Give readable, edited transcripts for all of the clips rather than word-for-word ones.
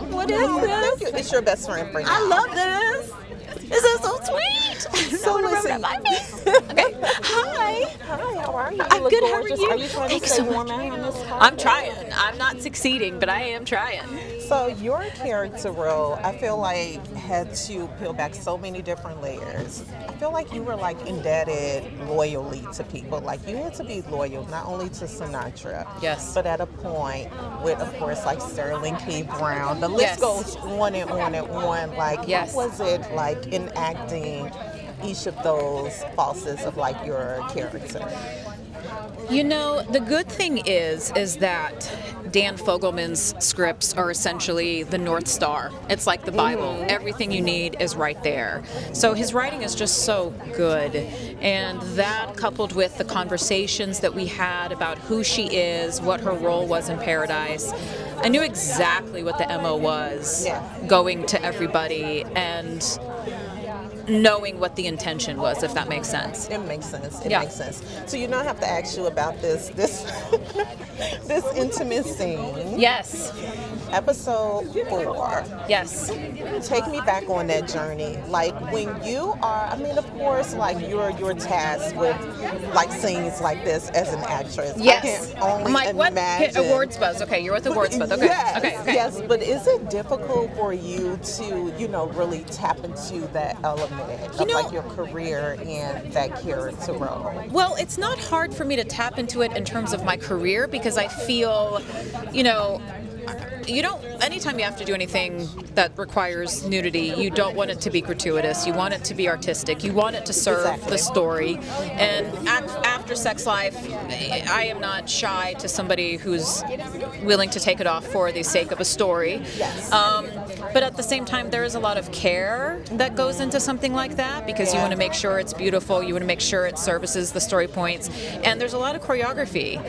What is this? It's your best friend for now. I love this. This is so sweet. So listen. Okay. Hi. Hi, how are you? I'm look good. How are gorgeous. you? Are you trying Thanks to stay so warm much. out on this podcast? I'm trying. I'm not succeeding, but I am trying. So your character role, I feel like, had to peel back so many different layers. I feel like you were like indebted loyally to people. Like you had to be loyal not only to Sinatra, Yes. but at a point with, of course, like Sterling K. Brown. The list Yes. goes on and on and on. Like, Yes. what was it like enacting each of those facets of like your character? You know, the good thing is that Dan Fogelman's scripts are essentially the North Star. It's like the Bible. Everything you need is right there. So his writing is just so good. And that coupled with the conversations that we had about who she is, what her role was in Paradise, I knew exactly what the MO was going to everybody and knowing what the intention was, if that makes sense. It makes sense. It Yeah. makes sense. So you know, I have to ask you about this this intimate scene. Yes. Episode 4. Yes. Take me back on that journey. Like when you are, I mean, of course, like you're tasked with like scenes like this as an actress. Yes. I can only I'm like, imagine. what awards buzz? Okay, you're with awards buzz. Okay. Yes, Okay. yes, but is it difficult for you to, really tap into that element of like your career and that character role? Well, it's not hard for me to tap into it in terms of my career because I feel, anytime you have to do anything that requires nudity, you don't want it to be gratuitous. You want it to be artistic. You want it to serve the story. And after Sex Life, I am not shy to somebody who's willing to take it off for the sake of a story. Yes. But at the same time, there is a lot of care that goes into something like that because you want to make sure it's beautiful. You want to make sure it services the story points. And there's a lot of choreography.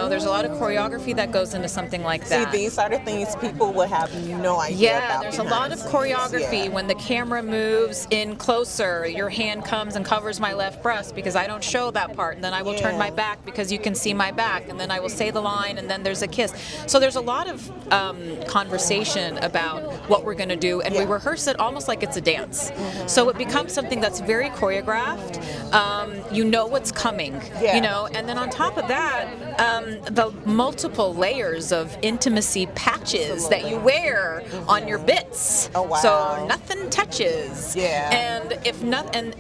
There's a lot of choreography that goes into something like that. See, these are the things people will have no idea about. Yeah, there's a lot of choreography. When the camera moves in closer, your hand comes and covers my left breast because I don't show that part. And then I will turn my back because you can see my back. And then I will say the line and then there's a kiss. So there's a lot of conversation about what we're going to do. And we rehearse it almost like it's a dance. So it becomes something that's very choreographed. You know what's coming, and then on top of that, the multiple layers of intimacy patches that you wear on your bits. Oh, wow. So nothing touches. Yeah. And if not, and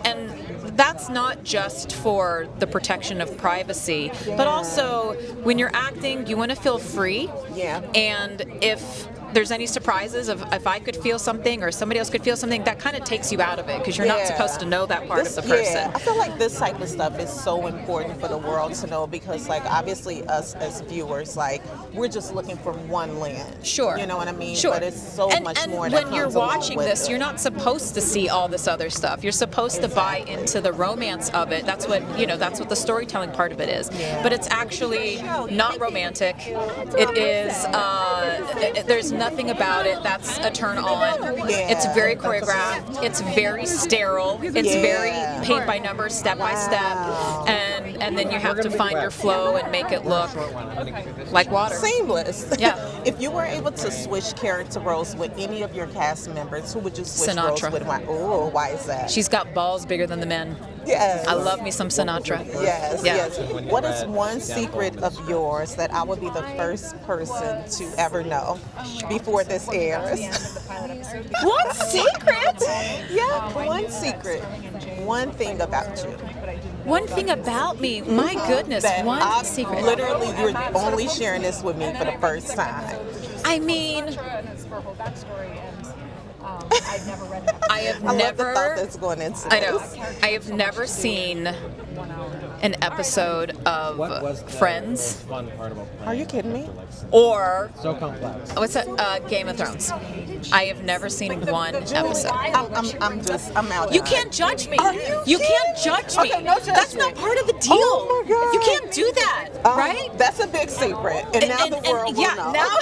that's not just for the protection of privacy, but also when you're acting, you want to feel free. Yeah. And if there's any surprises of if I could feel something or somebody else could feel something, that kind of takes you out of it because you're not supposed to know that part of the person. Yeah, I feel like this type of stuff is so important for the world to know because, like, obviously us as viewers, like, we're just looking from one lens. Sure. You know what I mean? Sure. But it's so much more that when comes you're along watching with this, it. you're not supposed to see all this other stuff. You're supposed to buy into the romance of it. That's what that's what the storytelling part of it is. Yeah. But it's actually not romantic. It is. There's nothing about it that's a turn on. Yeah. It's very choreographed. It's very sterile. It's very paint by numbers, step by step, and then you have to find your flow and make it look like water. Seamless. Yeah. If you were able to switch character roles with any of your cast members, who would you switch roles Sinatra. with? Why is that? She's got balls bigger than the men. Yes. I love me some Sinatra. Yes, Yeah. yes. What is one secret of yours that I would be the first person to ever know before this airs? What secret? Yeah, one secret. One thing about you. One thing about me, my goodness, one secret. Literally, you're only sharing this with me for the first time. I mean, I have I love the never. thought that's going into I know. this. I have never seen an episode of Friends Are you kidding me? or So complex. what's that? Game of Thrones. I have never seen one episode. I'm out. You can't judge me. Are you You kidding? can't judge me. Okay, no judgment. That's not part of the deal. Oh my God. You can't do that, right? That's a big secret, and now the world will know. now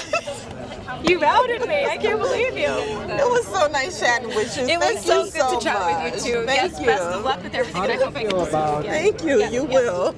you outed me. I can't believe you. It was so nice chatting with you. It was Thank so you good to chat with you much. too. Thank Yes, you. best of luck with everything. How I does hope it I get feel to see you about again. Thank you. You will.